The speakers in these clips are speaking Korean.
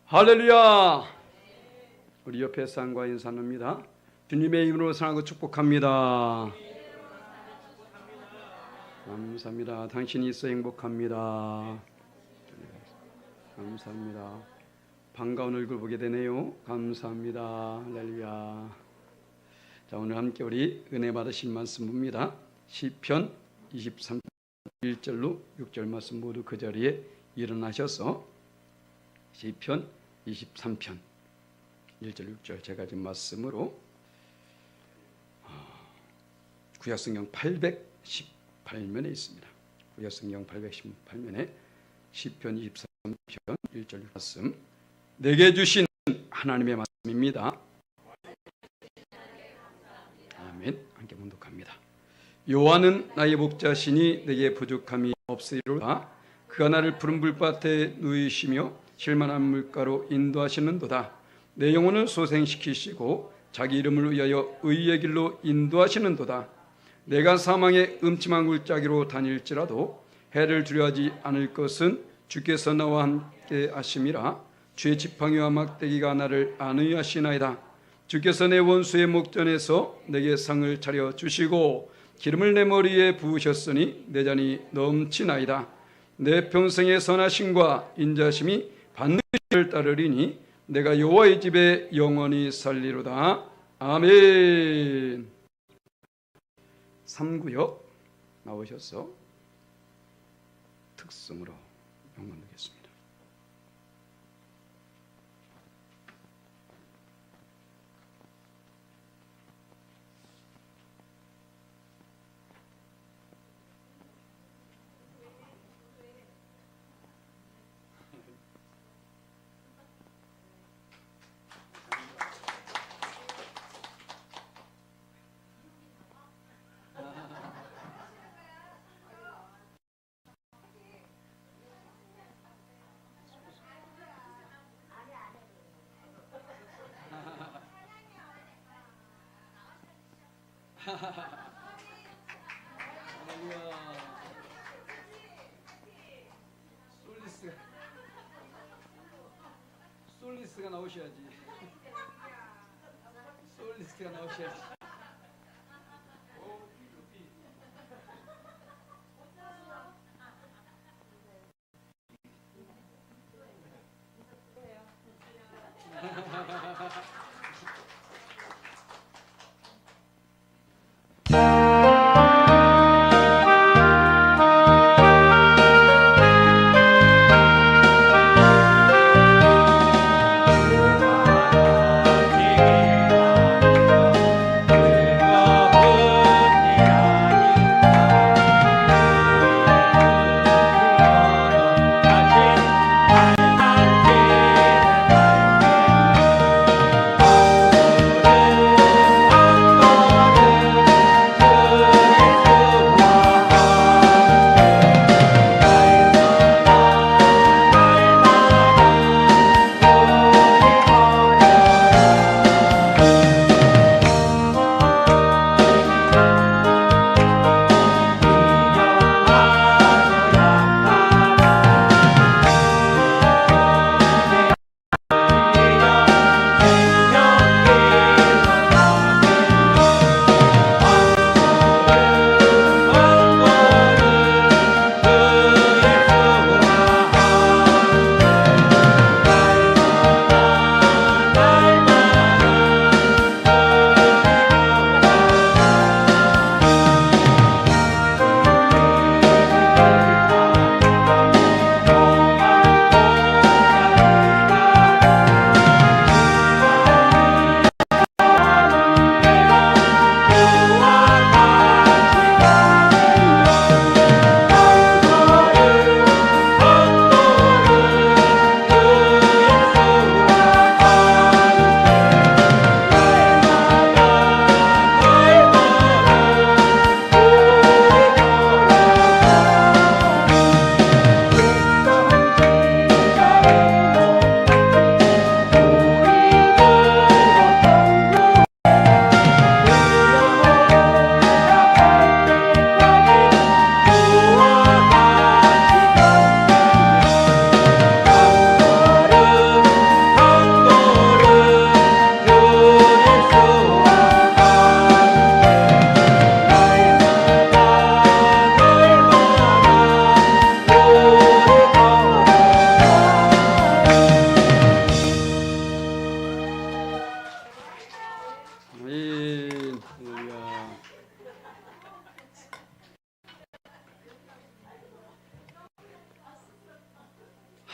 할렐루야. 우리 옆에 사람과 인사 나눕니다. 주님의 이름으로 사랑하고 축복합니다. 감사합니다. 당신이 있어 행복합니다. 감사합니다. 반가운 얼굴 보게 되네요. 감사합니다. 할렐루야. 자, 오늘 함께 우리 은혜 받으실 말씀 봅니다. 시편 23편 1절로 6절 말씀 모두 그 자리에 일어나셔서 시편 23편 1절 6절 제가 지금 말씀으로 구약성경 818면에 있습니다. 구약성경 818면에 시편 23편 1절 6절 말씀 내게 주신 하나님의 말씀입니다. 아멘. 함께 문독합니다. 여호와는 나의 목자시니 내게 부족함이 없으리로다. 그가 나를 푸른 불밭에 누이시며 실만한 물가로 인도하시는도다. 내 영혼을 소생시키시고 자기 이름을 위하여 의의 길로 인도하시는도다. 내가 사망의 음침한 굴짜기로 다닐지라도 해를 두려워하지 않을 것은 주께서 나와 함께 하심이라. 주의 지팡이와 막대기가 나를 안위하시나이다. 주께서 내 원수의 목전에서 내게 상을 차려 주시고 기름을 내 머리에 부으셨으니 내 잔이 넘치나이다. 내 평생의 선하심과 인자심이 반드시 따르리니 내가 여호와의 집에 영원히 살리로다. 아멘. 3구역 나오셔서 특성으로 영원 드리겠습니다. 솔리스가 나오셔야지. 솔리스가 나오셔야지.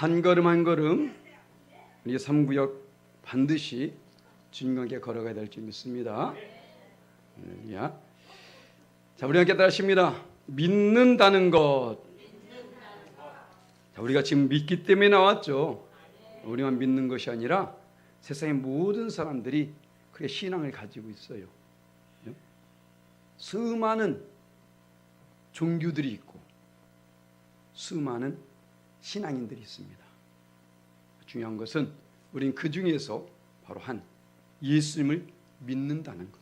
한 걸음 한 걸음 우리 삼구역 반드시 주님과 함께 걸어가야 될 줄 믿습니다. 할렐루야. 자, 우리 함께 따라하십니다. 믿는다는 것. 자, 우리가 지금 믿기 때문에 나왔죠. 우리만 믿는 것이 아니라 세상의 모든 사람들이 그의 신앙을 가지고 있어요. 수많은 종교들이 있고 수많은 신앙인들이 있습니다. 중요한 것은 우리는 그 중에서 바로 한 예수님을 믿는다는 것.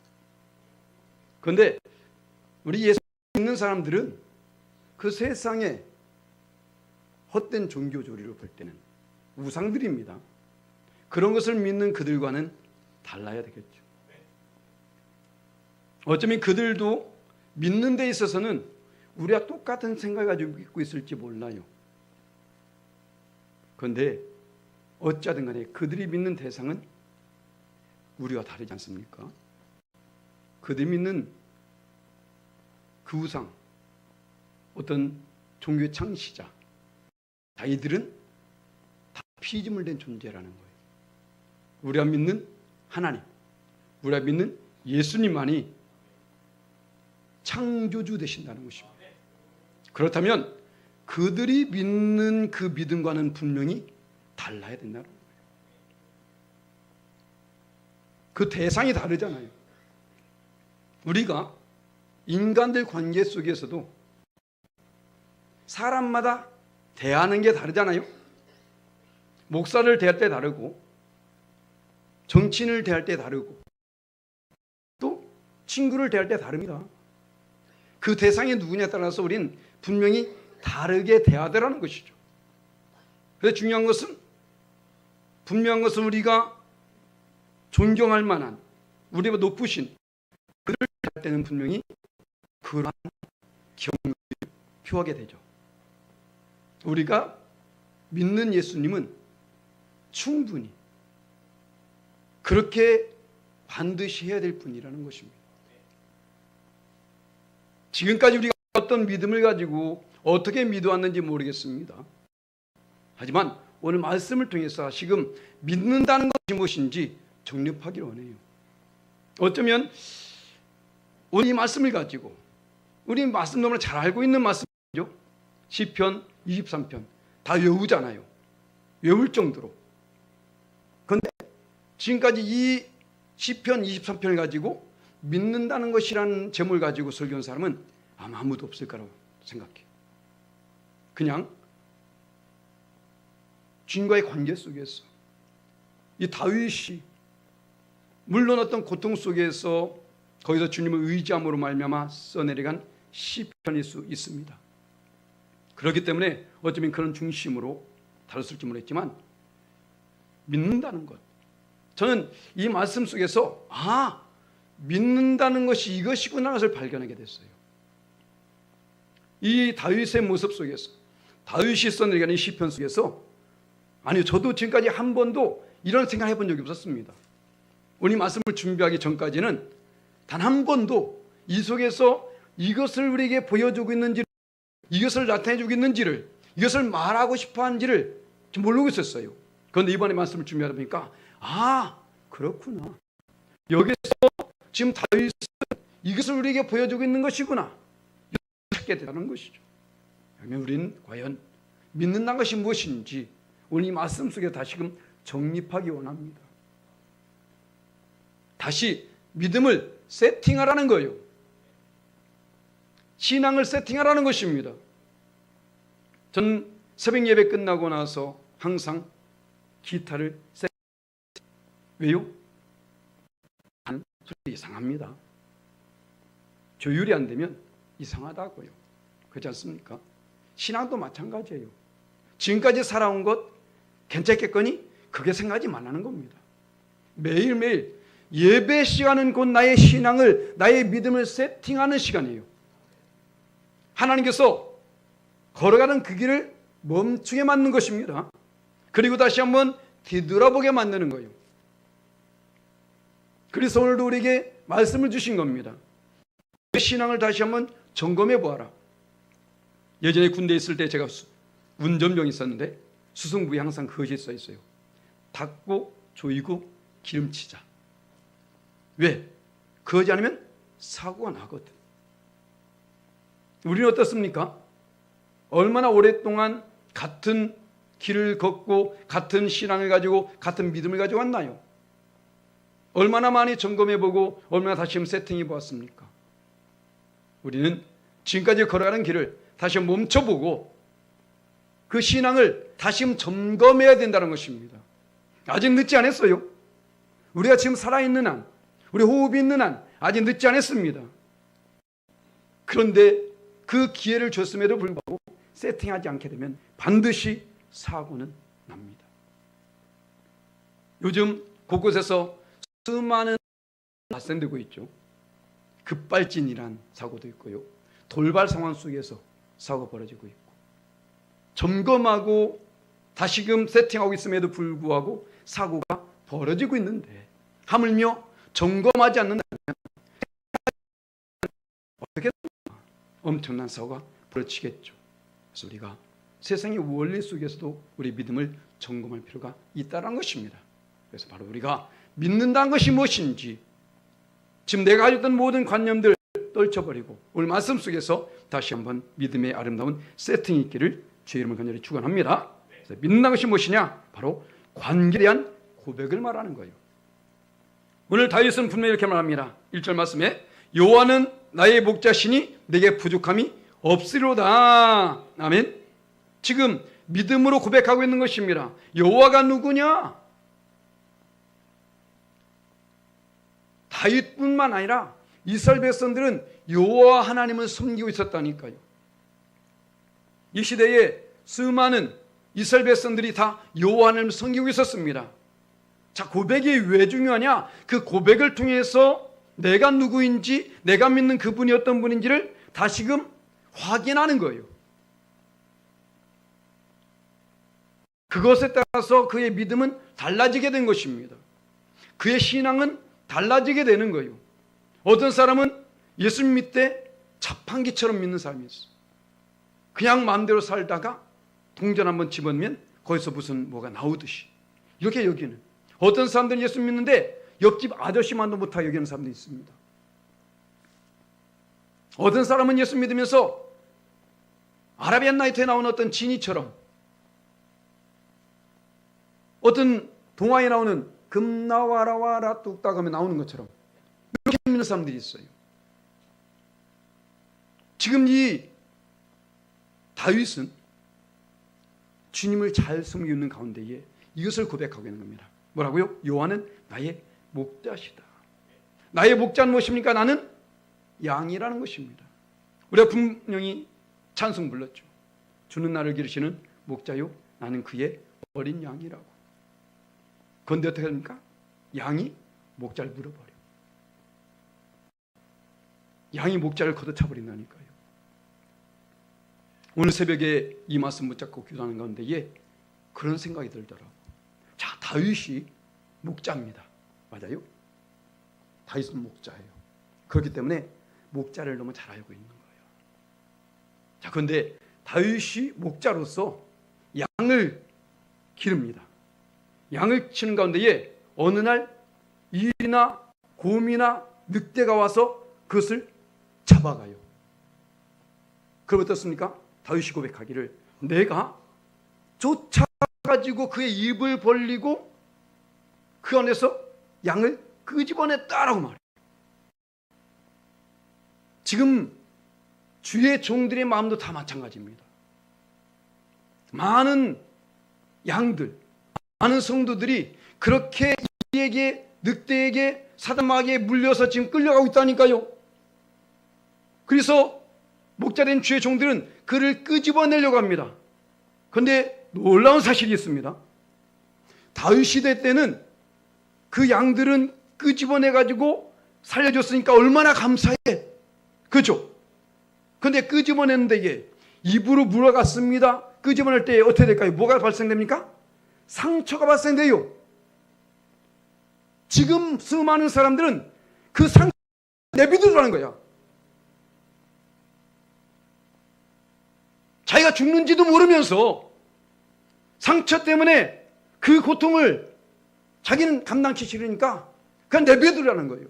그런데 우리 예수 믿는 사람들은 그 세상에 헛된 종교 조리로 볼 때는 우상들입니다. 그런 것을 믿는 그들과는 달라야 되겠죠. 어쩌면 그들도 믿는 데 있어서는 우리와 똑같은 생각을 가지고 믿고 있을지 몰라요. 그런데 어찌하든 간에 그들이 믿는 대상은 우리와 다르지 않습니까? 그들이 믿는 그 우상, 어떤 종교의 창시자, 이들은 다 피조물된 존재라는 거예요. 우리가 믿는 하나님, 우리가 믿는 예수님만이 창조주 되신다는 것입니다. 그렇다면 그들이 믿는 그 믿음과는 분명히 달라야 된다는 거예요. 그 대상이 다르잖아요. 우리가 인간들 관계 속에서도 사람마다 대하는 게 다르잖아요. 목사를 대할 때 다르고 정치인을 대할 때 다르고 또 친구를 대할 때 다릅니다. 그 대상이 누구냐에 따라서 우린 분명히 다르게 대하더라는 것이죠. 그래서 중요한 것은 분명한 것은 우리가 존경할 만한 우리보다 높으신 그를 대할 때는 분명히 그러한 경험을 표하게 되죠. 우리가 믿는 예수님은 충분히 그렇게 반드시 해야 될 분이라는 것입니다. 지금까지 우리가 어떤 믿음을 가지고 어떻게 믿어왔는지 모르겠습니다. 하지만 오늘 말씀을 통해서 지금 믿는다는 것이 무엇인지 정립하기를 원해요. 어쩌면 오늘 이 말씀을 가지고 우리 말씀 너무나 잘 알고 있는 말씀이죠. 시편 23편 다 외우잖아요. 외울 정도로. 그런데 지금까지 이 시편 23편을 가지고 믿는다는 것이라는 제목을 가지고 설교한 사람은 아마 아무도 없을 거라고 생각해요. 그냥 주님과의 관계 속에서 이 다윗이 물론 어떤 고통 속에서 거기서 주님을 의지함으로 말미암아 써내려간 시편일 수 있습니다. 그렇기 때문에 어쩌면 그런 중심으로 다뤘을지 모르겠지만 믿는다는 것, 저는 이 말씀 속에서 믿는다는 것이 이것이구나 것을 발견하게 됐어요. 이 다윗의 모습 속에서 다윗이 써내려가는 시편 속에서 저도 지금까지 한 번도 이런 생각을 해본 적이 없었습니다. 오늘 말씀을 준비하기 전까지는 단 한 번도 이 속에서 이것을 우리에게 보여주고 있는지, 이것을 나타내주고 있는지를, 이것을 말하고 싶어 하는지를 모르고 있었어요. 그런데 이번에 말씀을 준비하다 보니까 그렇구나. 여기서 지금 다윗은 이것을 우리에게 보여주고 있는 것이구나. 찾게 되는 것이죠. 그러면 우리는 과연 믿는다는 것이 무엇인지 오늘 이 말씀 속에 다시금 정립하기 원합니다. 다시 믿음을 세팅하라는 거예요. 신앙을 세팅하라는 것입니다. 전 새벽 예배 끝나고 나서 항상 기타를 왜요? 소리 이상합니다. 조율이 안 되면 이상하다고요. 그렇지 않습니까? 신앙도 마찬가지예요. 지금까지 살아온 것 괜찮겠거니? 그게 생각하지 말라는 겁니다. 매일매일 예배 시간은 곧 나의 신앙을, 나의 믿음을 세팅하는 시간이에요. 하나님께서 걸어가는 그 길을 멈추게 만드는 것입니다. 그리고 다시 한번 뒤돌아보게 만드는 거예요. 그래서 오늘도 우리에게 말씀을 주신 겁니다. 내 신앙을 다시 한번 점검해 보아라. 예전에 군대에 있을 때 제가 운전병이 있었는데 수승부에 항상 그것이 써 있어요. 닦고 조이고 기름치자. 왜? 그러지 않으면 사고가 나거든. 우리는 어떻습니까? 얼마나 오랫동안 같은 길을 걷고 같은 신앙을 가지고 같은 믿음을 가지고 왔나요? 얼마나 많이 점검해보고 얼마나 다시 세팅해보았습니까? 우리는 지금까지 걸어가는 길을 다시 멈춰보고 그 신앙을 다시 점검해야 된다는 것입니다. 아직 늦지 않았어요. 우리가 지금 살아있는 한, 우리 호흡이 있는 한 아직 늦지 않았습니다. 그런데 그 기회를 줬음에도 불구하고 세팅하지 않게 되면 반드시 사고는 납니다. 요즘 곳곳에서 수많은 발생되고 있죠. 급발진이란 사고도 있고요. 돌발 상황 속에서 사고가 벌어지고 있고, 점검하고 다시금 세팅하고 있음에도 불구하고 사고가 벌어지고 있는데, 하물며 점검하지 않는다면 어떻게 엄청난 사고가 벌어지겠죠. 그래서 우리가 세상의 원리 속에서도 우리 믿음을 점검할 필요가 있다는 것입니다. 그래서 바로 우리가 믿는다는 것이 무엇인지, 지금 내가 가지고 있던 모든 관념들 떨쳐버리고 오늘 말씀 속에서 다시 한번 믿음의 아름다운 세팅이 있기를 주의 이름을 간절히 축원합니다. 믿는다는 것이 무엇이냐? 바로 관계에 대한 고백을 말하는 거예요. 오늘 다윗은 분명히 이렇게 말합니다. 1절 말씀에 여호와는 나의 목자시니 내게 부족함이 없으리로다. 아멘. 지금 믿음으로 고백하고 있는 것입니다. 여호와가 누구냐? 다윗뿐만 아니라 이스라엘 백성들은 여호와 하나님을 섬기고 있었다니까요. 이 시대에 수많은 이스라엘 백성들이 다 여호와 하나님을 섬기고 있었습니다. 자, 고백이 왜 중요하냐? 그 고백을 통해서 내가 누구인지, 내가 믿는 그분이 어떤 분인지를 다시금 확인하는 거예요. 그것에 따라서 그의 믿음은 달라지게 된 것입니다. 그의 신앙은 달라지게 되는 거예요. 어떤 사람은 예수 믿을 때 자판기처럼 믿는 사람이 있어요. 그냥 마음대로 살다가 동전 한번 집어넣으면 거기서 무슨 뭐가 나오듯이 이렇게 여기는, 어떤 사람들은 예수 믿는데 옆집 아저씨만도 못하게 여기는 사람도 있습니다. 어떤 사람은 예수 믿으면서 아라비안 나이트에 나오는 어떤 지니처럼, 어떤 동화에 나오는 금 나와라 와라 뚝딱 하면 나오는 것처럼 이렇게 믿는 사람들이 있어요. 지금 이 다윗은 주님을 잘 섬기고 있는 가운데에 이것을 고백하고 있는 겁니다. 뭐라고요? 여호와는 나의 목자시다. 나의 목자는 무엇입니까? 나는 양이라는 것입니다. 우리가 분명히 찬송 불렀죠. 주는 나를 기르시는 목자요 나는 그의 어린 양이라고. 그런데 어떻게 됩니까? 양이 목자를 물어버려. 양이 목자를 걷어차버린다니까요. 오늘 새벽에 이 말씀 붙잡고 기도하는 가운데에 그런 생각이 들더라고. 자, 다윗이 목자입니다. 맞아요? 다윗은 목자예요. 그렇기 때문에 목자를 너무 잘 알고 있는 거예요. 자, 그런데 다윗이 목자로서 양을 기릅니다. 양을 치는 가운데에 어느 날 일이나 곰이나 늑대가 와서 그것을 잡아가요. 그럼 어떻습니까? 다윗이 고백하기를 내가 쫓아가지고 그의 입을 벌리고 그 안에서 양을 끄집어냈다라고 말해요. 지금 주의 종들의 마음도 다 마찬가지입니다. 많은 양들, 많은 성도들이 그렇게 이에게, 늑대에게, 사단마귀에 물려서 지금 끌려가고 있다니까요. 그래서 목자된 주의 종들은 그를 끄집어내려고 합니다. 그런데 놀라운 사실이 있습니다. 다윗 시대 때는 그 양들은 끄집어내가지고 살려줬으니까 얼마나 감사해. 그렇죠? 그런데 끄집어냈는데 이게 입으로 물어갔습니다. 끄집어낼 때 어떻게 될까요? 뭐가 발생됩니까? 상처가 발생돼요. 지금 수많은 사람들은 그 상처 내비두라는 거야. 자기가 죽는지도 모르면서 상처 때문에 그 고통을 자기는 감당하기 싫으니까 그냥 내버려두라는 거예요.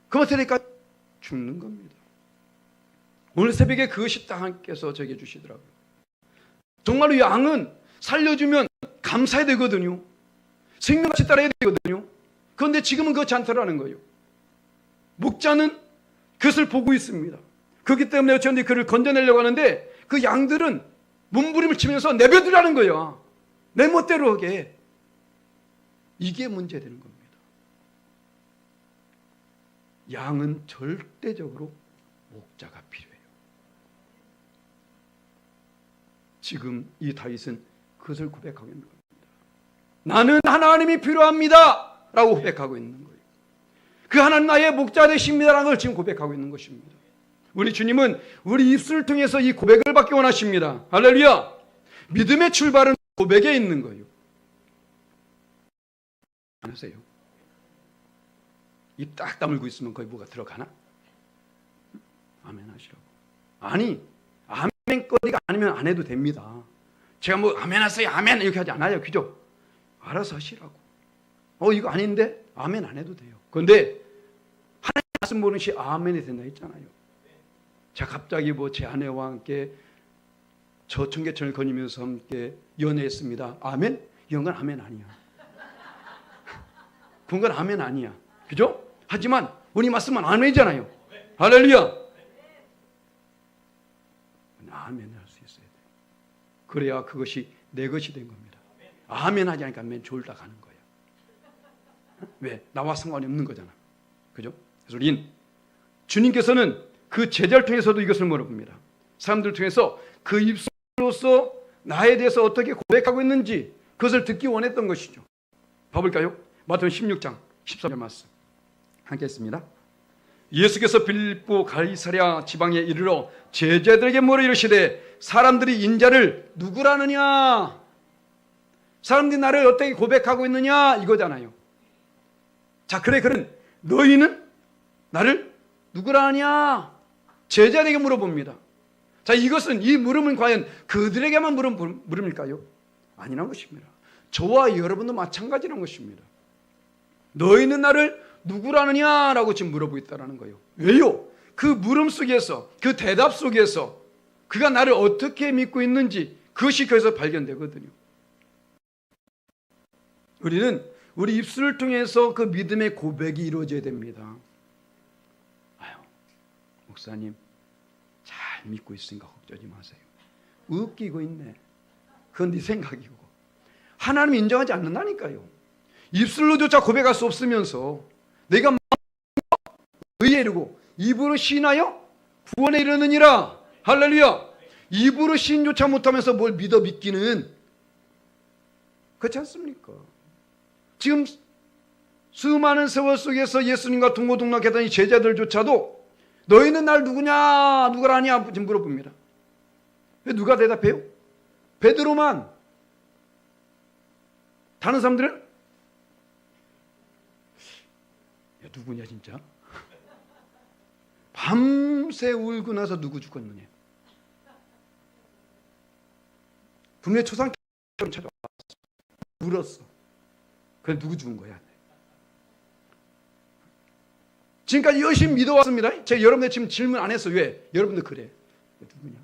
그럼 어떻게 될까? 죽는 겁니다. 오늘 새벽에 그것이 딱 하나님께서 저에게 주시더라고요. 정말로 양은 살려주면 감사해야 되거든요. 생명같이 따라야 되거든요. 그런데 지금은 그렇지 않다라는 거예요. 목자는 그것을 보고 있습니다. 그렇기 때문에 어쩐지 그를 건져내려고 하는데 그 양들은 몸부림을 치면서 내버려두라는 거예요. 내 멋대로 하게. 이게 문제되는 겁니다. 양은 절대적으로 목자가 필요해요. 지금 이 다윗은 그것을 고백하고 있는 겁니다. 나는 하나님이 필요합니다 라고 고백하고 있는 거예요. 그 하나님 나의 목자 되십니다라는 걸 지금 고백하고 있는 것입니다. 우리 주님은 우리 입술을 통해서 이 고백을 받기 원하십니다. 할렐루야. 믿음의 출발은 고백에 있는 거예요. 안 하세요? 입 딱 다물고 있으면 거기 뭐가 들어가나? 아멘 하시라고. 아니, 아멘거리가 아니면 안 해도 됩니다. 제가 뭐 아멘 하세요, 아멘 이렇게 하지 않아요. 그죠? 알아서 하시라고. 이거 아닌데? 아멘 안 해도 돼요. 그런데 하나님 말씀 모르는 시 아멘이 된다 했잖아요. 제가 갑자기 뭐 제 아내와 함께 저 청계천을 거니면서 함께 연애했습니다. 아멘? 이런 건 아멘 아니야. 그건 건 아멘 아니야. 그죠? 하지만 우리 말씀은 아멘이잖아요. 할렐루야. 아멘을 할 수 있어야 돼요. 그래야 그것이 내 것이 된 겁니다. 아멘 하지 않으니까 아멘 졸다 가는 거예요. 왜? 나와 상관이 없는 거잖아. 그죠? 그래서 우린 주님께서는 그 제자를 통해서도 이것을 물어봅니다. 사람들 통해서 그 입술로서 나에 대해서 어떻게 고백하고 있는지 그것을 듣기 원했던 것이죠. 봐볼까요? 마태복음 16장 14절 말씀 함께 했습니다. 예수께서 빌립보 가이사랴 지방에 이르러 제자들에게 물어 이르시되 사람들이 인자를 누구라느냐? 사람들이 나를 어떻게 고백하고 있느냐? 이거잖아요. 자, 그래 너희는 나를 누구라느냐? 제자들에게 물어봅니다. 자, 이 물음은 과연 그들에게만 물은 물음일까요? 아니란 것입니다. 저와 여러분도 마찬가지란 것입니다. 너희는 나를 누구라느냐라고 지금 물어보고 있다는 거예요. 왜요? 그 물음 속에서, 그 대답 속에서 그가 나를 어떻게 믿고 있는지 그것이 거기서 발견되거든요. 우리는 우리 입술을 통해서 그 믿음의 고백이 이루어져야 됩니다. 아유, 목사님 잘 믿고 있으니까 걱정하지 마세요. 웃기고 있네. 그건 네 생각이고. 하나님이 인정하지 않는다니까요. 입술로조차 고백할 수 없으면서 내가 의에 이르고 입으로 시인하여 구원에 이르느니라. 할렐루야. 입으로 시인조차 못하면서 뭘 믿기는 그렇지 않습니까? 지금 수많은 세월 속에서 예수님과 동고동락했던 이 제자들조차도 너희는 날 누구라냐 지금 물어봅니다. 왜 누가 대답해요? 베드로만. 다른 사람들은 야, 누구냐 진짜? 밤새 울고 나서 누구 죽었느냐? 분명히 초상처럼 찾아왔어. 울었어. 그래 누구 죽은 거야? 지금까지 열심히 믿어왔습니다. 제가 여러분들 지금 질문 안 했어. 왜? 여러분들 그래. 누구냐?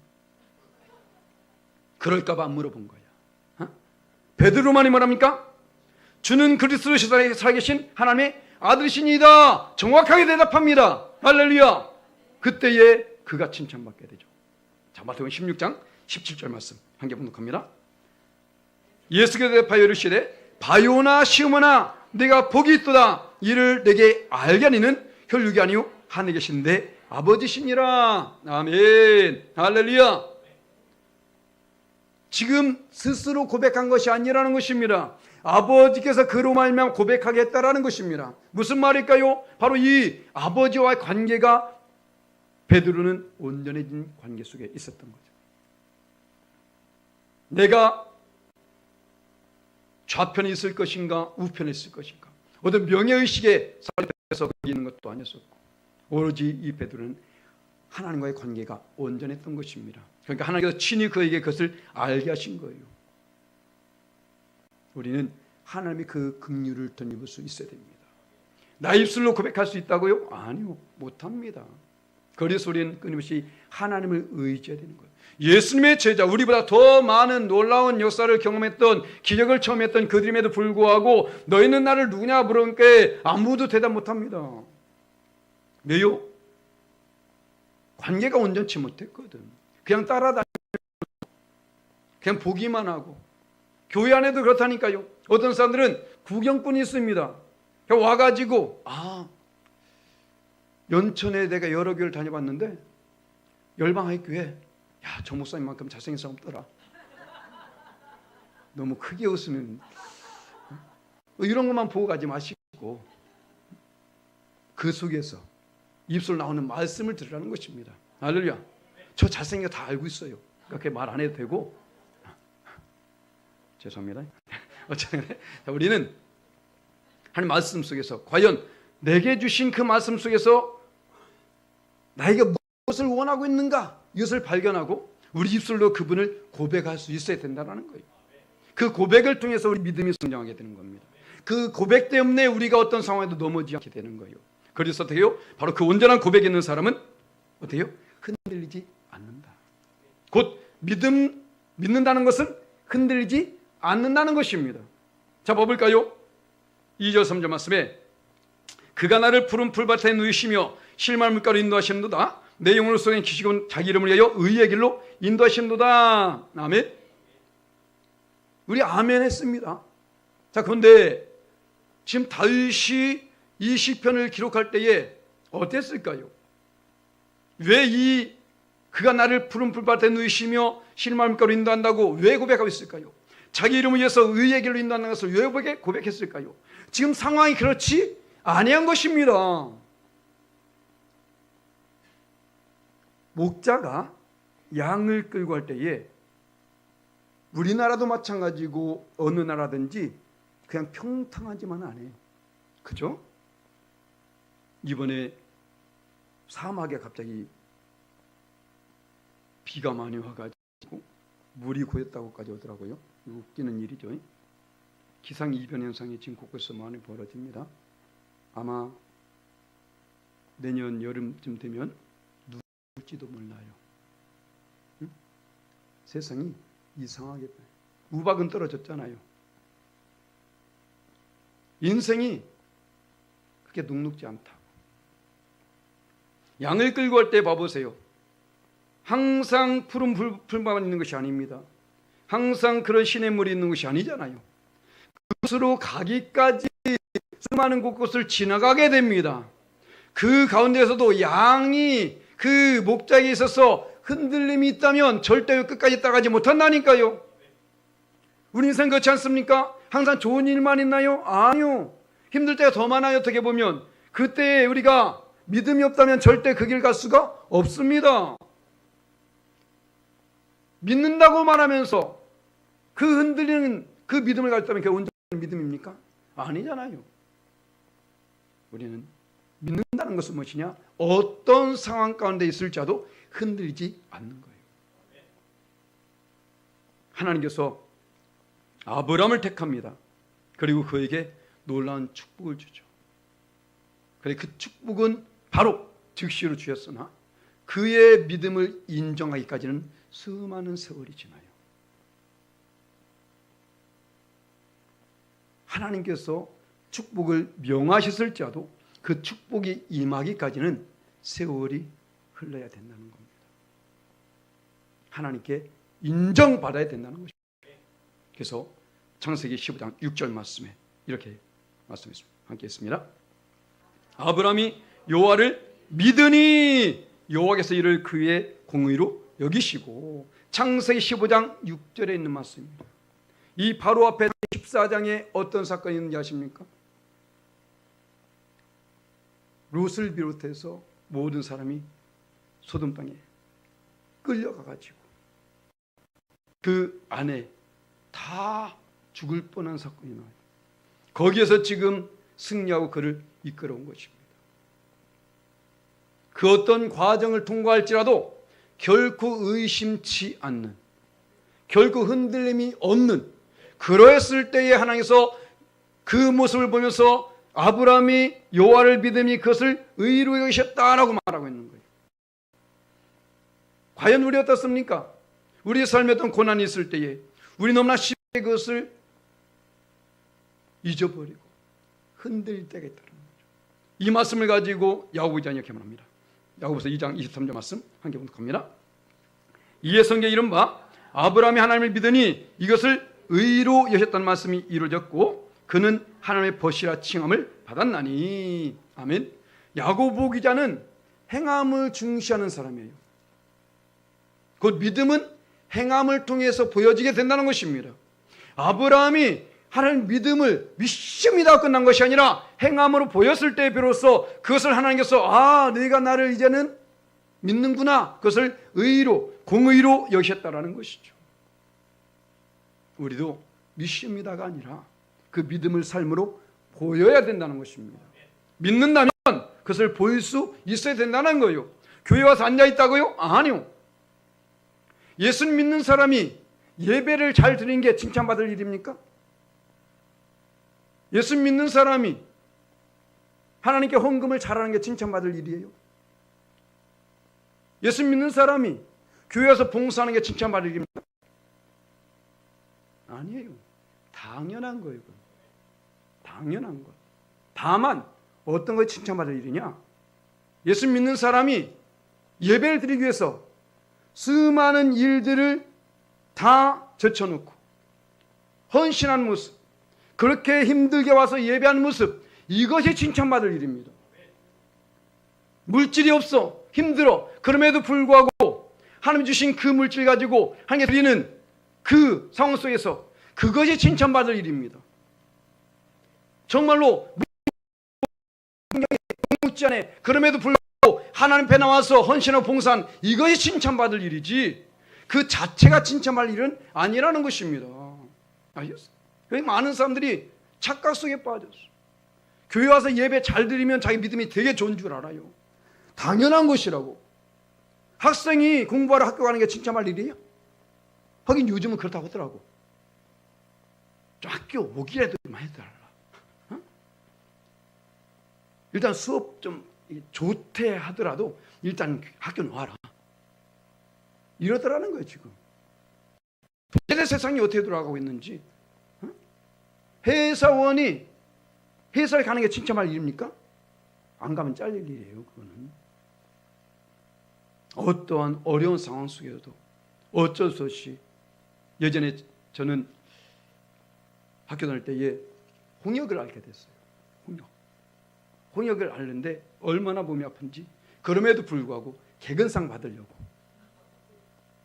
그럴까봐 안 물어본 거야. 베드로만이 뭐랍니까? 주는 그리스도로 살아계신 하나님의 아들이시니이다. 정확하게 대답합니다. 할렐루야. 그때에 그가 칭찬받게 되죠. 자, 마태복음 16장 17절 말씀 한 개 분독합니다. 예수께서 대답하여 이르시되 바요나 시므나 내가 복이 있도다. 이를 내게 알게 하니는 혈육이 아니요 하늘에 계신데 아버지시니라. 아멘. 할렐루야. 지금 스스로 고백한 것이 아니라는 것입니다. 아버지께서 그로 말미암아 고백하게 했다라는 것입니다. 무슨 말일까요? 바로 이 아버지와의 관계가 베드로는 온전해진 관계 속에 있었던 거죠. 내가 좌편에 있을 것인가 우편에 있을 것인가 어떤 명예의식에 사로잡혀서 거기 있는 것도 아니었었고 오로지 이 베드로는 하나님과의 관계가 온전했던 것입니다. 그러니까 하나님께서 친히 그에게 그것을 알게 하신 거예요. 우리는 하나님의 그 긍휼을 덧입을 수 있어야 됩니다. 나 입술로 고백할 수 있다고요? 아니요, 못합니다. 그래서 우리는 끊임없이 하나님을 의지해야 되는 거예요. 예수님의 제자, 우리보다 더 많은 놀라운 역사를 경험했던, 기적을 처음 했던 그들임에도 불구하고 너희는 나를 누구냐 물으니까 아무도 대답 못합니다. 왜요? 관계가 온전치 못했거든. 그냥 따라다니고 그냥 보기만 하고. 교회 안에도 그렇다니까요. 어떤 사람들은 구경꾼이 있습니다. 그냥 와가지고 연천에 내가 여러 교회를 다녀봤는데 열방의 교회, 야, 저 목사님만큼 잘생긴 사람 없더라. 너무 크게 웃으면 이런 것만 보고 가지 마시고 그 속에서 입술 나오는 말씀을 들으라는 것입니다. 할렐루야. 저 잘생긴 거 다 알고 있어요. 그렇게 말 안 해도 되고. 죄송합니다. 어쨌든 우리는 하나님 말씀 속에서 과연 내게 주신 그 말씀 속에서 나에게 무엇을 원하고 있는가, 이것을 발견하고 우리 입술로 그분을 고백할 수 있어야 된다는 거예요. 그 고백을 통해서 우리 믿음이 성장하게 되는 겁니다. 그 고백 때문에 우리가 어떤 상황에도 넘어지지 않게 되는 거예요. 그래서 어때요? 바로 그 온전한 고백이 있는 사람은 어때요? 흔들리지 않는다. 곧 믿는다는 것은 흔들리지 않는다는 것입니다. 자, 봐볼까요? 2절 3절 말씀에 그가 나를 푸른 풀밭에 누이시며 실말 물가로 인도하시는도다. 내 영혼을 쏟아 기시고 자기 이름을 위하여 의의 길로 인도하시는도다. 아멘. 우리 아멘 했습니다. 자, 그런데 지금 다윗이 이 시편을 기록할 때에 어땠을까요? 왜 그가 나를 푸른 풀밭에 누이시며 실말 물가로 인도한다고 왜 고백하고 있을까요? 자기 이름을 위해서 의의 길로 인도한다는 것을 왜 고백했을까요? 지금 상황이 그렇지 아니한 것입니다. 목자가 양을 끌고 할 때에 우리나라도 마찬가지고 어느 나라든지 그냥 평탄하지만 안 해. 그죠? 이번에 사막에 갑자기 비가 많이 와가지고 물이 고였다고까지 오더라고요. 웃기는 일이죠. 기상이변 현상이 지금 곳곳에서 많이 벌어집니다. 아마 내년 여름쯤 되면 눈이 올지도 몰라요. 응? 세상이 이상하게 돼요. 우박은 떨어졌잖아요. 인생이 그렇게 눅눅지 않다. 양을 끌고 할 때 봐보세요. 항상 푸른 풀만 있는 것이 아닙니다. 항상 그런 시냇물이 있는 것이 아니잖아요. 그곳으로 가기까지 수많은 곳곳을 지나가게 됩니다. 그 가운데서도 양이 그 목자에게 있어서 흔들림이 있다면 절대 끝까지 따라가지 못한다니까요. 우리 인생 그렇지 않습니까? 항상 좋은 일만 있나요? 아니요. 힘들 때가 더 많아요. 어떻게 보면 그때 우리가 믿음이 없다면 절대 그 길 갈 수가 없습니다. 믿는다고 말하면서 그 흔들리는 그 믿음을 가졌다면 그게 온전한 믿음입니까? 아니잖아요. 우리는 믿는다는 것은 무엇이냐? 어떤 상황 가운데 있을지라도 흔들리지 않는 거예요. 하나님께서 아브라함을 택합니다. 그리고 그에게 놀라운 축복을 주죠. 그래 그 축복은 바로 즉시로 주셨으나 그의 믿음을 인정하기까지는 수많은 세월이 지나요. 하나님께서 축복을 명하셨을지라도 그 축복이 임하기까지는 세월이 흘러야 된다는 겁니다. 하나님께 인정받아야 된다는 것입니다. 그래서 창세기 15장 6절 말씀에 이렇게 말씀했습니다. 함께 했습니다. 아브라함이 여호와를 믿으니 여호와께서 이를 그의 공의로 여기시고. 창세기 15장 6절에 있는 말씀입니다. 이 바로 앞에 14장에 어떤 사건이 있는지 아십니까? 롯을 비롯해서 모든 사람이 소돔 땅에 끌려가가지고 그 안에 다 죽을 뻔한 사건이 나와요. 거기에서 지금 승리하고 그를 이끌어온 것입니다. 그 어떤 과정을 통과할지라도 결코 의심치 않는, 결코 흔들림이 없는 그러했을 때에 하나님께서 그 모습을 보면서 아브라함이 여호와를 믿음이 그것을 의로 여기셨다라고 말하고 있는 거예요. 과연 우리 어떻습니까? 우리 삶에 어떤 고난이 있을 때에 우리 너무나 쉽게 그것을 잊어버리고 흔들릴 때가 있다는 거죠. 이 말씀을 가지고 야고보서 이렇게 말합니다. 야고보서 2장 23절 말씀 한 개 본독합니다. 이에 성경에 이른 바 아브라함이 하나님을 믿으니 이것을 의로 여겼다는 말씀이 이루어졌고 그는 하나님의 벗이라 칭함을 받았나니. 아멘. 야고보 기자는 행함을 중시하는 사람이에요. 곧 믿음은 행함을 통해서 보여지게 된다는 것입니다. 아브라함이 하나님 믿음을 믿습니다 끝난 것이 아니라 행함으로 보였을 때 비로소 그것을 하나님께서 너희가 나를 이제는 믿는구나, 그것을 의로 공의로 여기셨다라는 것이죠. 우리도 믿습니다가 아니라 그 믿음을 삶으로 보여야 된다는 것입니다. 믿는다면 그것을 보일 수 있어야 된다는 거예요. 교회 와서 앉아있다고요? 아니요. 예수 믿는 사람이 예배를 잘 드리는 게 칭찬받을 일입니까? 예수 믿는 사람이 하나님께 헌금을 잘하는 게 칭찬받을 일이에요? 예수 믿는 사람이 교회에서 봉사하는 게 칭찬받을 일입니까? 아니에요. 당연한 거예요. 당연한 것. 다만 어떤 것이 칭찬받을 일이냐? 예수 믿는 사람이 예배를 드리기 위해서 수많은 일들을 다 제쳐놓고 헌신한 모습, 그렇게 힘들게 와서 예배하는 모습, 이것이 칭찬받을 일입니다. 물질이 없어, 힘들어, 그럼에도 불구하고 하나님 주신 그 물질 가지고 하나님께 드리는 그 상황 속에서 그것이 칭찬받을 일입니다. 정말로 묻지 않아, 그럼에도 불구하고 하나님 앞에 나와서 헌신하고 봉사한 이것이 칭찬받을 일이지 그 자체가 칭찬받을 일은 아니라는 것입니다. 아셨어요? 여기 많은 사람들이 착각 속에 빠졌어. 교회 와서 예배 잘 드리면 자기 믿음이 되게 좋은 줄 알아요. 당연한 것이라고. 학생이 공부하러 학교 가는 게 칭찬할 일이에요? 하긴 요즘은 그렇다고 하더라고. 좀 학교 오기라도 좀 해달라. 어? 일단 수업 좀 좋대 하더라도 일단 학교는 와라. 이러더라는 거예요 지금. 도대체 세상이 어떻게 돌아가고 있는지. 어? 회사원이 회사를 가는 게 칭찬할 일입니까? 안 가면 잘릴 일이에요. 그거는. 어떠한 어려운 상황 속에서도 어쩔 수 없이 예전에 저는 학교 다닐 때에 홍역을 앓게 됐어요. 홍역을 앓는데 얼마나 몸이 아픈지 그럼에도 불구하고 개근상 받으려고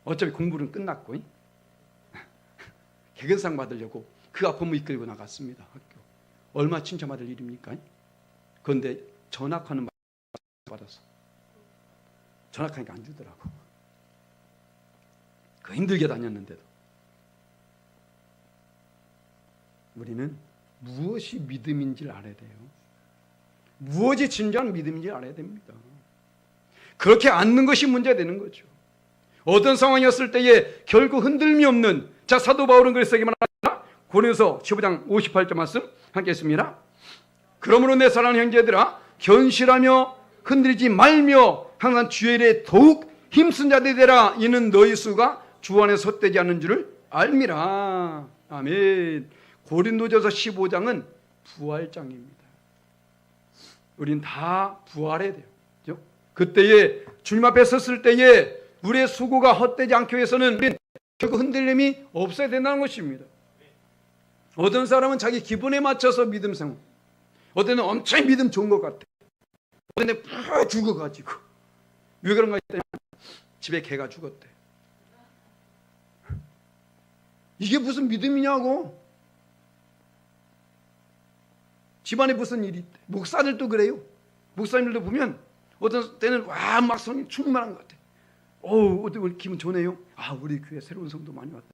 어차피 공부는 끝났고 개근상 받으려고 그 아픔을 이끌고 나갔습니다. 학교. 얼마 칭찬받을 일입니까? 그런데 전학하는 받았어. 전학하니까 안 주더라고. 그 힘들게 다녔는데도. 우리는 무엇이 믿음인지를 알아야 돼요. 무엇이 진정한 믿음인지를 알아야 됩니다. 그렇게 않는 것이 문제가 되는 거죠. 어떤 상황이었을 때에 결국 흔들림이 없는, 자, 사도 바울은 그랬으기 말합니다. 고린도서 15장 58절 말씀 함께 했습니다. 그러므로 내 사랑하는 형제들아, 견실하며 흔들리지 말며 항상 주의 일에 더욱 힘쓴 자들이 되라. 이는 너희 수가 주 안에서 헛되지 않는 줄을 알미라. 아멘. 고린도전서 15장은 부활장입니다. 우린 다 부활해야 돼요. 그렇죠? 그때에 주님 앞에 섰을 때에 우리의 수고가 헛되지 않기 위해서는 우리는 결국 흔들림이 없어야 된다는 것입니다. 어떤 사람은 자기 기분에 맞춰서 믿음 생활, 어떤 때는 엄청 믿음 좋은 것 같아. 어떤 때는 푹 죽어가지고. 왜 그런가 했더니 집에 개가 죽었대. 이게 무슨 믿음이냐고. 집안에 무슨 일이 있대. 목사들도 그래요. 목사님들도 보면 어떤 때는 막 성령 충만한 것 같아. 어때 우리 기분 좋네요. 우리 교회 새로운 성도 많이 왔다.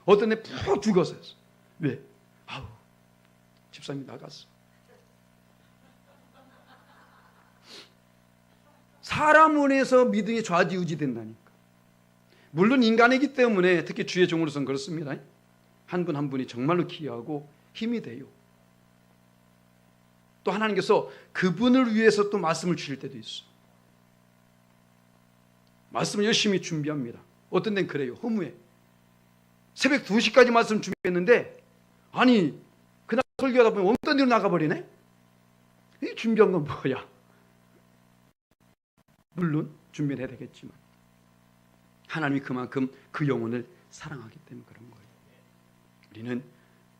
어떤 애 푹 죽었어요. 왜? 집사님이 나갔어. 사람 원에서 믿음이 좌지우지 된다니까. 물론 인간이기 때문에 특히 주의 종으로서는 그렇습니다. 한 분 한 분이 정말로 귀하고 힘이 돼요. 또 하나님께서 그분을 위해서 또 말씀을 주실 때도 있어. 말씀을 열심히 준비합니다. 어떤 데는 그래요. 허무해. 새벽 2시까지 말씀 준비했는데 아니 그날 설교하다 보면 어떤 데로 나가버리네. 이 준비한 건 뭐야? 물론 준비는 해야 되겠지만 하나님이 그만큼 그 영혼을 사랑하기 때문에 그런 거예요. 우리는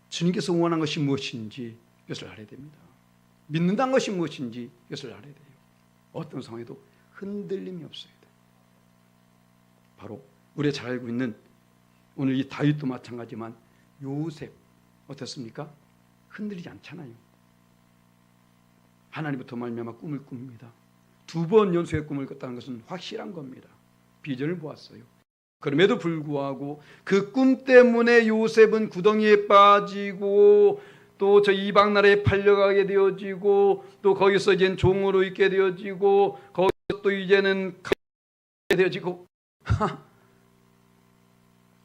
주님께서 원하는 것이 무엇인지 이것을 알아야 됩니다. 믿는다는 것이 무엇인지 이것을 알아야 돼요. 어떤 상황에도 흔들림이 없어야 돼요. 바로 우리가 잘 알고 있는 오늘 이 다윗도 마찬가지지만 요셉 어떻습니까? 흔들리지 않잖아요. 하나님부터 말미암아 꿈을 꿉니다. 2번 연속의 꿈을 꿨다는 것은 확실한 겁니다. 비전을 보았어요. 그럼에도 불구하고 그 꿈 때문에 요셉은 구덩이에 빠지고 또 저 이방 나라에 팔려가게 되어지고 또 거기서 이제는 종으로 있게 되어지고 거기서 또 이제는 가게 되어지고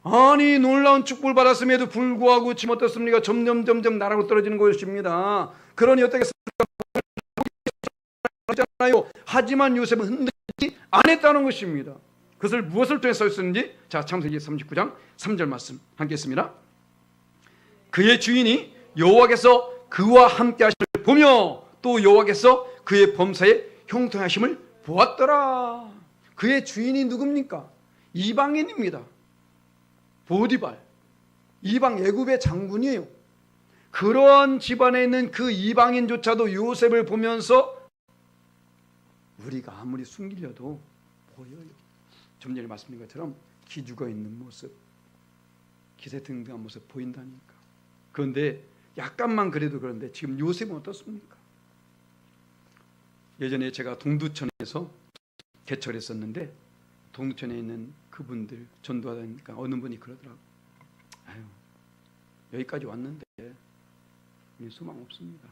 아니 놀라운 축복을 받았음에도 불구하고 지금 어떻습니까? 점점 나라로 떨어지는 것입니다. 그러니 어떻겠습니까? 하지만 요셉은 흔들리지 않았다는 것입니다. 그것을 무엇을 통해서 했었는지 자 창세기 39장 3절 말씀 함께 했습니다. 그의 주인이 여호와께서 그와 함께 하심을 보며 또 여호와께서 그의 범사에 형통하심을 보았더라. 그의 주인이 누굽니까? 이방인입니다. 보디발 이방 애굽의 장군이에요. 그러한 집안에 있는 그 이방인조차도 요셉을 보면서 우리가 아무리 숨기려도 보여요. 좀 전에 말씀드린 것처럼 기죽어 있는 모습, 기세등등한 모습 보인다니까. 그런데 약간만 그래도 그런데 지금 요셉은 어떻습니까? 예전에 제가 동두천에서 개철했었는데 동두천에 있는 그분들 전도하다니까 어느 분이 그러더라고. 아유 여기까지 왔는데 소망 없습니다.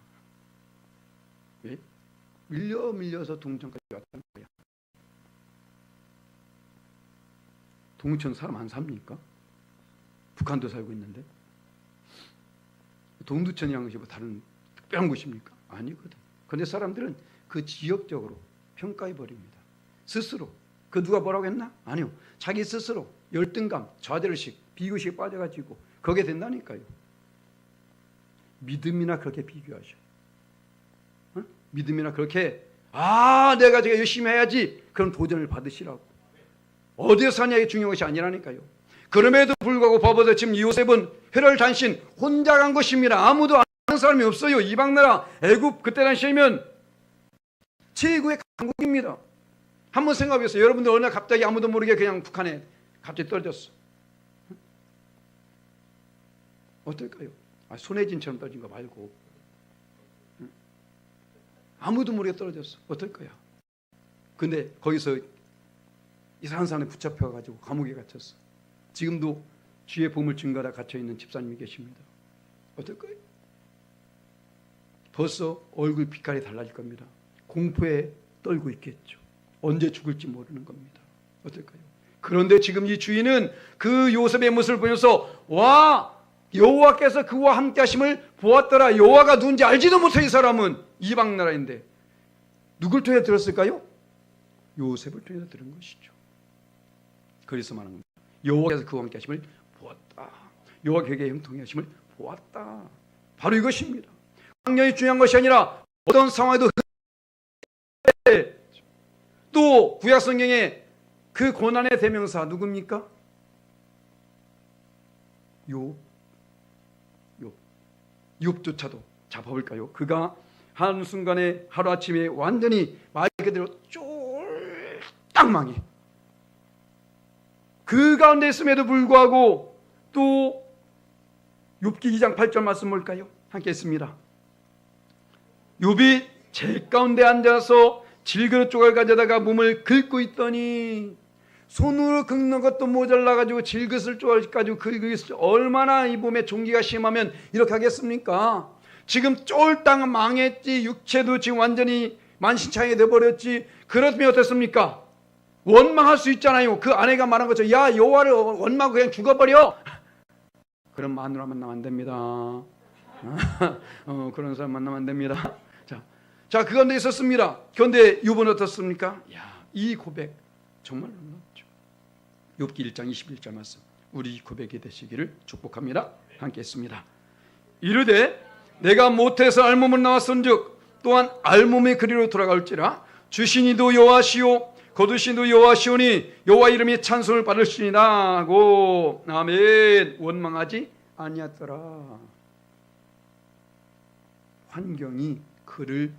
왜? 밀려서 동두천까지 왔다는 거야. 동두천 사람 안 삽니까? 북한도 살고 있는데 동두천이라는 것이 뭐 다른 특별한 곳입니까? 아니거든. 그런데 사람들은 그 지역적으로 평가해 버립니다. 스스로. 그 누가 뭐라고 했나? 아니요. 자기 스스로 열등감, 좌절의식, 비교의식에 빠져가지고 거기에 된다니까요. 믿음이나 그렇게 비교하셔. 어? 믿음이나 그렇게 내가 열심히 해야지 그런 도전을 받으시라고. 어디에 사냐가 중요한 것이 아니라니까요. 그럼에도 불구하고 봐보세요. 지금 요셉은 혈혈단신 혼자 간 것입니다. 아무도 아는 사람이 없어요. 이방나라 애굽 그때 당시에면 최고의 강국입니다. 한번 생각해보세요. 여러분들 어느 날 갑자기 아무도 모르게 그냥 북한에 갑자기 떨어졌어. 어떨까요? 손혜진처럼 떨어진 거 말고 아무도 모르게 떨어졌어. 어떨 거야? 근데 거기서 이상한 사람에 붙잡혀가지고 감옥에 갇혔어. 지금도 주의 보물 증거라 갇혀있는 집사님이 계십니다. 어떨 거예요? 벌써 얼굴 빛깔이 달라질 겁니다. 공포에 떨고 있겠죠. 언제 죽을지 모르는 겁니다. 어떨까요? 그런데 지금 이 주인은 그 요셉의 모습을 보면서 여호와께서 그와 함께 하심을 보았더라. 여호와가 누군지 알지도 못해. 이 사람은 이방 나라인데 누굴 통해 들었을까요? 요셉을 통해서 들은 것이죠. 그래서 말하는 겁니다. 여호와께서 그와 함께 하심을 보았다. 여호와가 그에게 형통해 하심을 보았다. 바로 이것입니다. 학년이 중요한 것이 아니라 어떤 상황에도 또 구약 성경에 그 고난의 대명사 누굽니까? 욥조차도 자 봐볼까요? 그가 한순간에 하루아침에 완전히 말 그대로 쫄딱 망해. 그 가운데 있음에도 불구하고 또 욥기 2장 8절 말씀 볼까요? 함께 했습니다. 욥이 제 가운데 앉아서 질그릇 조각을 가져다가 몸을 긁고 있더니 손으로 긁는 것도 모자라가지고 질그릇을 쪼가지고 긁고 있어. 얼마나 이 몸에 종기가 심하면 이렇게 하겠습니까? 지금 쫄딱 망했지. 육체도 지금 완전히 만신창이 돼버렸지. 그렇다면 어떻습니까? 원망할 수 있잖아요. 그 아내가 말한 것처럼 야 여호와를 원망하고 그냥 죽어버려. 그런 마누라 만나면 안 됩니다. 그런 사람 만나면 안 됩니다. 자, 그 가운데 있었습니다. 그런데 욥은 어떻습니까? 이 고백 정말 놀랍죠. 욥기 1장 21절 말씀, 우리 고백이 되시기를 축복합니다. 함께 했습니다. 이르되 내가 못해서 알몸을 나왔은즉 또한 알몸의 그리로 돌아갈지라 주신이도 여호와시오 거두신도 여호와시오니 여호와 이름이 찬송을 받으시니라 하고 아멘. 원망하지 아니하더라. 환경이 그를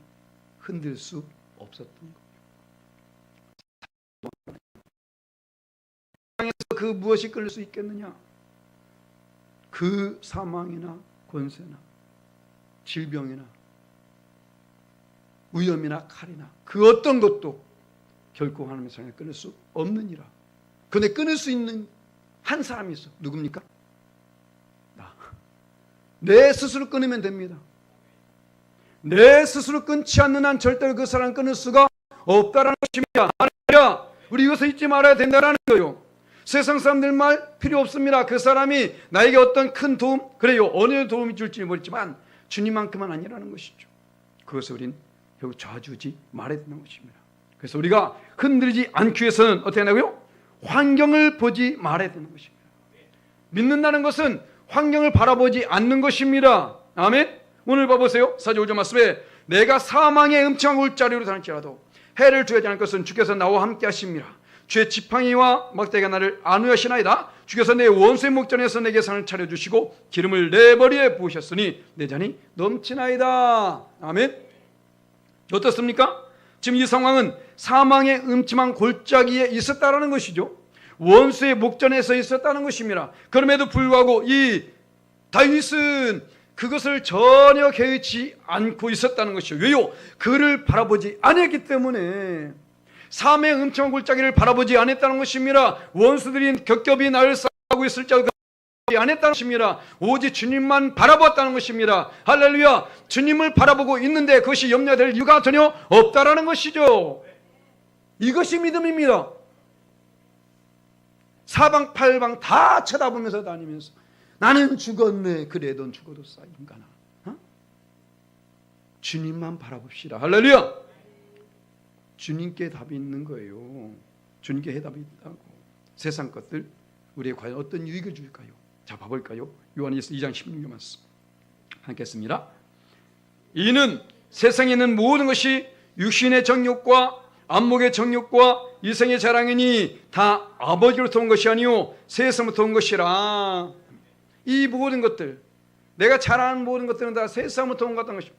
흔들 수 없었던 거예요. 세상에서 그 무엇이 끌릴 수 있겠느냐? 그 사망이나 권세나 질병이나 위험이나 칼이나 그 어떤 것도 결코 하나님의 사랑에 끊을 수 없느니라. 그런데 끊을 수 있는 한 사람이 있어. 누굽니까? 나. 내 스스로 끊으면 됩니다. 내 스스로 끊지 않는 한 절대로 그 사람을 끊을 수가 없다라는 것입니다. 아니라 우리 이것을 잊지 말아야 된다라는 거예요. 세상 사람들 말 필요 없습니다. 그 사람이 나에게 어떤 큰 도움, 그래요, 어느 도움이 줄지 모르지만 주님만큼은 아니라는 것이죠. 그것을 우린 결국 좌주지 말아야 되는 것입니다. 그래서 우리가 흔들리지 않기 위해서는 어떻게 하냐고요? 환경을 보지 말아야 되는 것입니다. 믿는다는 것은 환경을 바라보지 않는 것입니다. 아멘. 오늘 봐보세요. 4절 5절 말씀에 내가 사망의 음침한 골짜기로 다닐지라도 해를 두려워하지 않을 것은 주께서 나와 함께 하심이라. 주의 지팡이와 막대기가 나를 안위하시나이다. 주께서 내 원수의 목전에서 내게 상을 차려주시고 기름을 내 머리에 부으셨으니 내 잔이 넘치나이다. 아멘. 어떻습니까? 지금 이 상황은 사망의 음침한 골짜기에 있었다는 것이죠. 원수의 목전에서 있었다는 것입니다. 그럼에도 불구하고 이 다윗은 그것을 전혀 개의치 않고 있었다는 것이죠. 왜요? 그를 바라보지 않았기 때문에. 사망의 음침한 골짜기를 바라보지 않았다는 것입니다. 원수들이 겹겹이 나를 싸고 있을지라도 안 했다는 것입니다. 오직 주님만 바라보았다는 것입니다. 할렐루야. 주님을 바라보고 있는데 그것이 염려될 이유가 전혀 없다라는 것이죠. 이것이 믿음입니다. 사방팔방 다 쳐다보면서 다니면서 나는 죽었네. 그래 넌 죽어도 싸 인간아. 주님만 바라봅시다. 할렐루야. 주님께 답이 있는 거예요. 주님께 해답이 있다고. 세상 것들 우리에게 과연 어떤 유익을 줄까요? 자, 봐볼까요? 요한일서 2장 16절 말씀 함께 했습니다. 이는 세상에 있는 모든 것이 육신의 정욕과 안목의 정욕과 이생의 자랑이니 다 아버지로부터 온 것이 아니요 세상부터 온 것이라. 이 모든 것들, 내가 잘 아는 모든 것들은 다 세상부터 온 것입니다.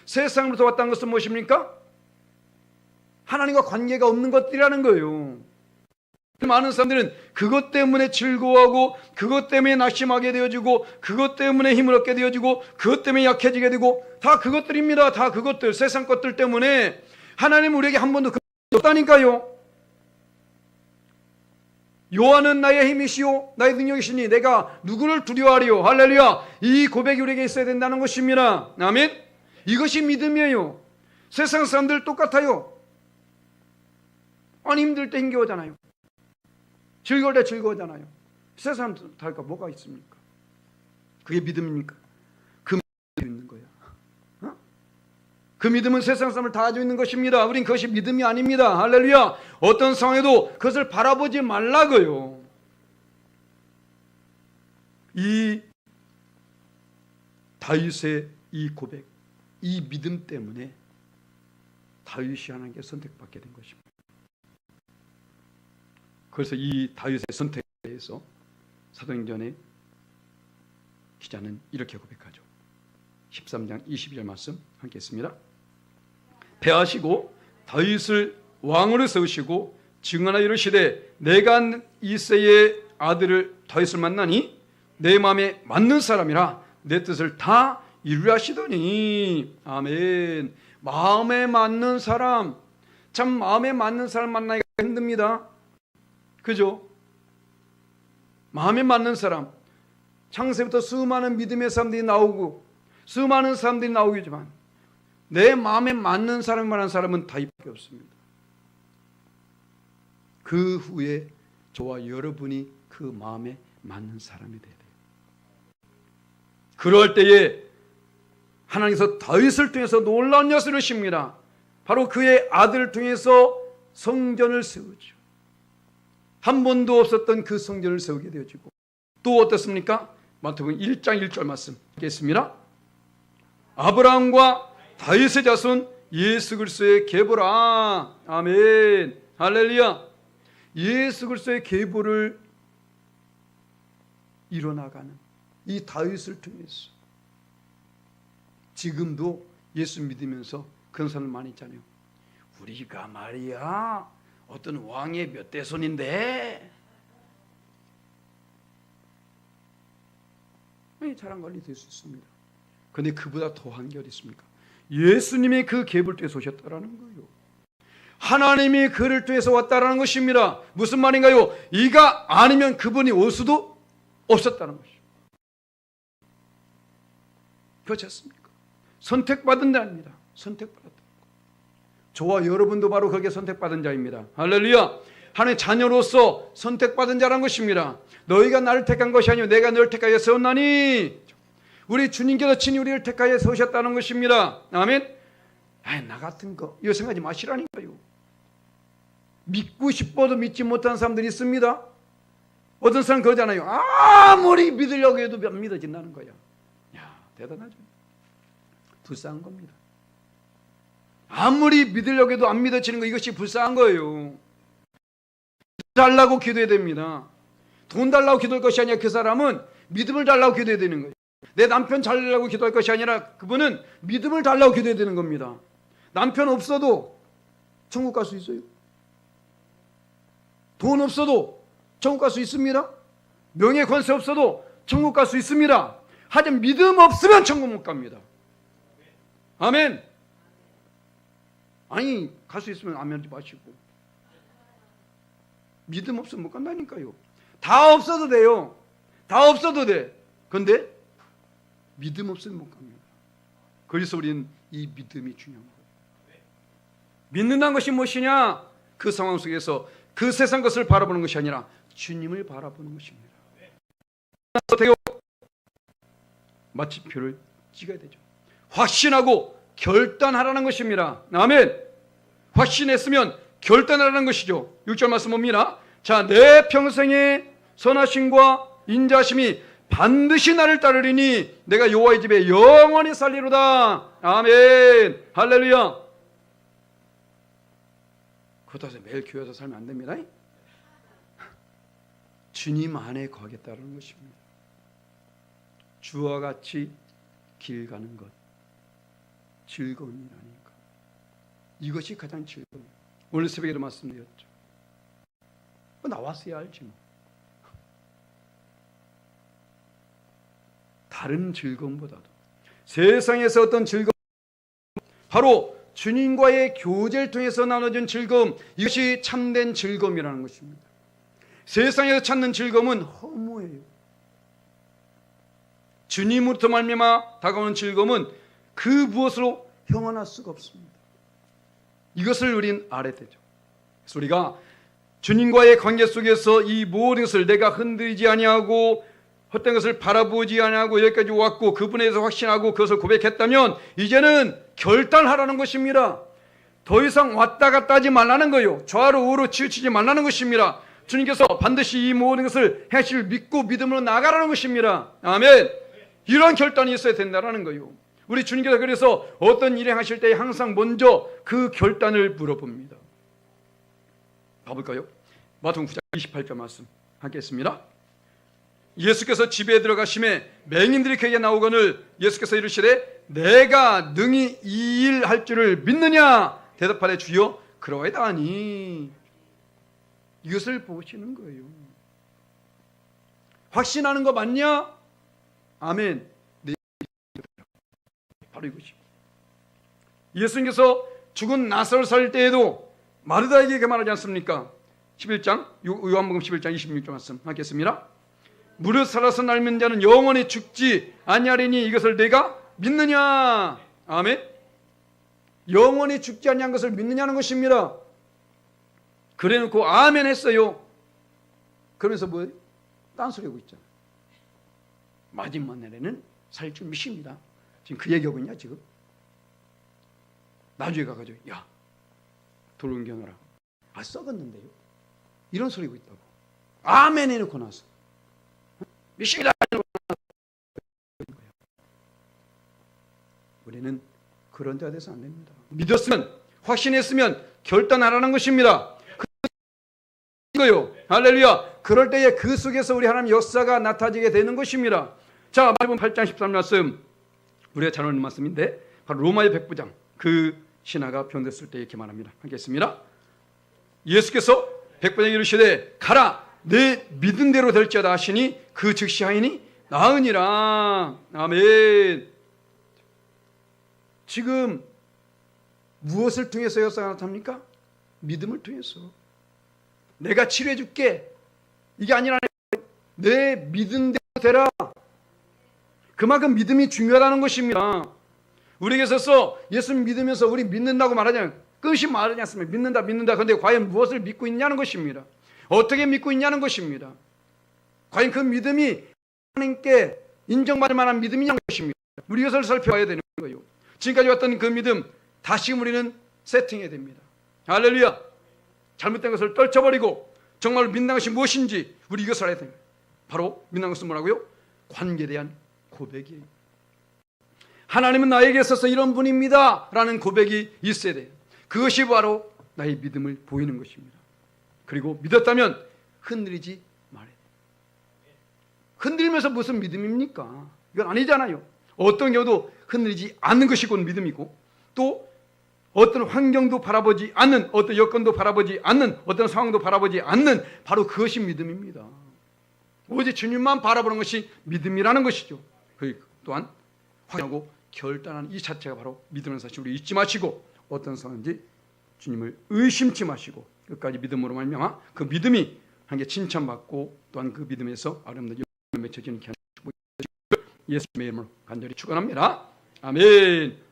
세상부터 왔다는 것은 무엇입니까? 하나님과 관계가 없는 것들이라는 거예요. 많은 사람들은 그것 때문에 즐거워하고 그것 때문에 낙심하게 되어지고 그것 때문에 힘을 얻게 되어지고 그것 때문에 약해지게 되고 다 그것들입니다. 다 그것들, 세상 것들 때문에 하나님 우리에게 한 번도 없다니까요. 여호와는 나의 힘이시오 나의 능력이시니 내가 누구를 두려워하리요. 할렐루야. 이 고백이 우리에게 있어야 된다는 것입니다. 아멘. 이것이 믿음이에요. 세상 사람들 똑같아요. 아니 힘들 때 힘겨워하잖아요. 즐거울 때 즐거워하잖아요. 세상 사람들 다 뭐가 있습니까? 그게 믿음입니까? 그 믿음이 있는 거야. 그 믿음은 세상 사람을 다 가지고 있는 것입니다. 우린 그것이 믿음이 아닙니다. 할렐루야. 어떤 상황에도 그것을 바라보지 말라고요. 이 다윗의 이 고백, 이 믿음 때문에 다윗이 하나님께 선택받게 된 것입니다. 그래서 이 다윗의 선택에 대해서 사도행전의 기자는 이렇게 고백하죠. 13장 22절 말씀 함께 했습니다. 패하시고 다윗을 왕으로 세우시고 증언하여 이르시되 내가 이새의 아들을 다윗을 만나니 내 마음에 맞는 사람이라 내 뜻을 다 이루려 하시더니. 아멘. 마음에 맞는 사람, 참 마음에 맞는 사람 만나기가 힘듭니다. 그죠? 마음에 맞는 사람, 창세부터 수많은 믿음의 사람들이 나오고 수많은 사람들이 나오겠지만 내 마음에 맞는 사람만한 사람은 다윗밖에 없습니다. 그 후에 저와 여러분이 그 마음에 맞는 사람이 돼야 돼요. 그럴 때에 하나님께서 다윗을 통해서 놀라운 역사를 이루십니다. 바로 그의 아들을 통해서 성전을 세우죠. 한 번도 없었던 그 성전을 세우게 되어지고, 또 어떻습니까? 마태복음 1장 1절 말씀 읽겠습니다. 아브라함과 다윗의 자손 예수 그리스도의 계보라. 아멘. 할렐루야. 예수 그리스도의 계보를 이뤄나가는 이 다윗을 통해서 지금도 예수 믿으면서 그런 사람 많이 있잖아요. 우리가 말이야 어떤 왕의 몇 대손인데 자랑 관리 될 수 있습니다. 그런데 그보다 더한 게 어디 있습니까? 예수님이 그 계보를 통해서 오셨다라는 거예요. 하나님이 그를 통해서 왔다라는 것입니다. 무슨 말인가요? 이가 아니면 그분이 올 수도 없었다는 것이죠. 그렇지 않습니까? 선택받은 자입니다. 선택받았다. 저와 여러분도 바로 거기에 선택받은 자입니다. 할렐루야. 하나님의 자녀로서 선택받은 자라는 것입니다. 너희가 나를 택한 것이 아니요 내가 너를 택하여 세웠나니. 우리 주님께서 친히 우리를 택하여 세우셨다는 것입니다. 아멘. 나 같은 거 이거 생각하지 마시라니까요. 믿고 싶어도 믿지 못하는 사람들이 있습니다. 어떤 사람 그러잖아요. 아무리 믿으려고 해도 안 믿어진다는 거야. 야, 대단하죠. 불쌍한 겁니다. 아무리 믿으려고 해도 안 믿어지는 거, 이것이 불쌍한 거예요. 달라고 기도해야 됩니다. 돈 달라고 기도할 것이 아니라 그 사람은 믿음을 달라고 기도해야 되는 거예요. 내 남편 잘 되려고 기도할 것이 아니라 그분은 믿음을 달라고 기도해야 되는 겁니다. 남편 없어도 천국 갈 수 있어요. 돈 없어도 천국 갈 수 있습니다. 명예 권세 없어도 천국 갈 수 있습니다. 하지만 믿음 없으면 천국 못 갑니다. 아멘. 아니 갈 수 있으면 아멘 하지 마시고, 믿음 없으면 못 간다니까요. 다 없어도 돼요. 다 없어도 돼. 그런데 믿음 없으면 못 갑니다. 그래서 우리는 이 믿음이 중요한 거예요. 믿는다는 것이 무엇이냐? 그 상황 속에서 그 세상 것을 바라보는 것이 아니라 주님을 바라보는 것입니다. 마침표를 찍어야 되죠. 확신하고 결단하라는 것입니다. 아멘. 확신했으면 결단하라는 것이죠. 6절 말씀 봅니다. 자, 내 평생의 선하심과 인자심이 반드시 나를 따르리니 내가 여호와의 집에 영원히 살리로다. 아멘. 할렐루야. 그렇다고 해서 매일 교회 와서 살면 안 됩니다. 주님 안에 거하겠다는 것입니다. 주와 같이 길 가는 것, 즐거움이라니까. 이것이 가장 즐거움이에요. 오늘 새벽에도 말씀드렸죠. 나왔어야 알지 뭐. 다른 즐거움보다도 세상에서 어떤 즐거움, 바로 주님과의 교제를 통해서 나눠준 즐거움, 이것이 참된 즐거움이라는 것입니다. 세상에서 찾는 즐거움은 허무해요. 주님으로부터 말미암아 다가오는 즐거움은 그 무엇으로 형언할 수가 없습니다. 이것을 우린 알아야 되죠. 그래서 우리가 주님과의 관계 속에서 이 모든 것을 내가 흔들리지 아니하고 헛된 것을 바라보지 아니하고 여기까지 왔고 그분에 대해서 확신하고 그것을 고백했다면 이제는 결단하라는 것입니다. 더 이상 왔다 갔다 하지 말라는 거예요. 좌로 우로 치우치지 말라는 것입니다. 주님께서 반드시 이 모든 것을 행하실 믿고 믿음으로 나가라는 것입니다. 아멘. 이런 결단이 있어야 된다는 거예요. 우리 주님께서 그래서 어떤 일을 하실 때 항상 먼저 그 결단을 물어봅니다. 가볼까요? 마태복음 9장 28절 말씀 하겠습니다. 예수께서 집에 들어가심에 맹인들이 그에게 나오거늘 예수께서 이르시되 내가 능히 이 일 할 줄을 믿느냐? 대답하되 주여 그러하다 하니. 이것을 보시는 거예요. 확신하는 거 맞냐? 아멘. 네. 바로 이것이. 예수님께서 죽은 나사로를 살릴 때에도 마르다에게 그 말하지 않습니까? 11장 요한복음 11장 26절 말씀 하겠습니다. 무릇 살아서 날 믿는 자는 영원히 죽지 아니하리니 이것을 내가 믿느냐? 아멘. 영원히 죽지 아니한 것을 믿느냐는 것입니다. 그래놓고 아멘 했어요. 그러면서 뭐예요? 딴소리 하고 있잖아요. 마지막 날에는 살릴 줄 믿습니다. 지금 그 얘기하고 있냐 지금? 나중에 가가지고 야 돌 옮겨놔라. 아 썩었는데요. 이런 소리고 있다고. 아멘 해놓고 나서 믿습니다. 우리는 그런 데가 돼서 안 됩니다. 믿었으면 확신했으면 결단하라는 것입니다. 그거요. 할렐루야. 그럴 때에 그 속에서 우리 하나님 역사가 나타지게 되는 것입니다. 자, 마태복음 8장 13말씀 우리가 잘 아는 말씀인데 바로 로마의 백부장 그 신하가 변됐을 때 이렇게 말합니다. 하겠습니다. 예수께서 백부장에게 이르시되 가라 내 믿은 대로 될지어다 하시니 그 즉시 하이니 나으니라. 아멘. 지금 무엇을 통해서 역사가 나타납니까? 믿음을 통해서. 내가 치료해 줄게. 이게 아니라 내 믿은 대로 되라. 그만큼 믿음이 중요하다는 것입니다. 우리에게서 예수 믿으면서 우리 믿는다고 말하잖아요. 끝이 말하지 않습니까? 믿는다. 그런데 과연 무엇을 믿고 있냐는 것입니다. 어떻게 믿고 있냐는 것입니다. 과연 그 믿음이 하나님께 인정받을 만한 믿음이냐는 것입니다. 우리 이것을 살펴봐야 되는 거예요. 지금까지 왔던 그 믿음 다시금 우리는 세팅해야 됩니다. 할렐루야. 잘못된 것을 떨쳐버리고 정말 믿는 것이 무엇인지 우리 이것을 해야 됩니다. 바로 믿는 것은 뭐라고요? 관계에 대한 고백이에요. 하나님은 나에게 있어서 이런 분입니다 라는 고백이 있어야 돼요. 그것이 바로 나의 믿음을 보이는 것입니다. 그리고 믿었다면 흔들리지 말아야 돼요. 흔들면서 무슨 믿음입니까? 이건 아니잖아요. 어떤 경우도 흔들리지 않는 것이 곧 믿음이고 또 어떤 환경도 바라보지 않는, 어떤 여건도 바라보지 않는, 어떤 상황도 바라보지 않는 바로 그것이 믿음입니다. 오직 주님만 바라보는 것이 믿음이라는 것이죠. 그 또한 확인하고 결단하는 이 자체가 바로 믿음의 사실. 우리 잊지 마시고 어떤 상황인지 주님을 의심치 마시고 끝까지 믿음으로 말미암아 그 믿음이 한 게 칭찬받고 또한 그 믿음에서 아름답게 맺혀지는 예수님의 이름으로 간절히 축원합니다. 아멘.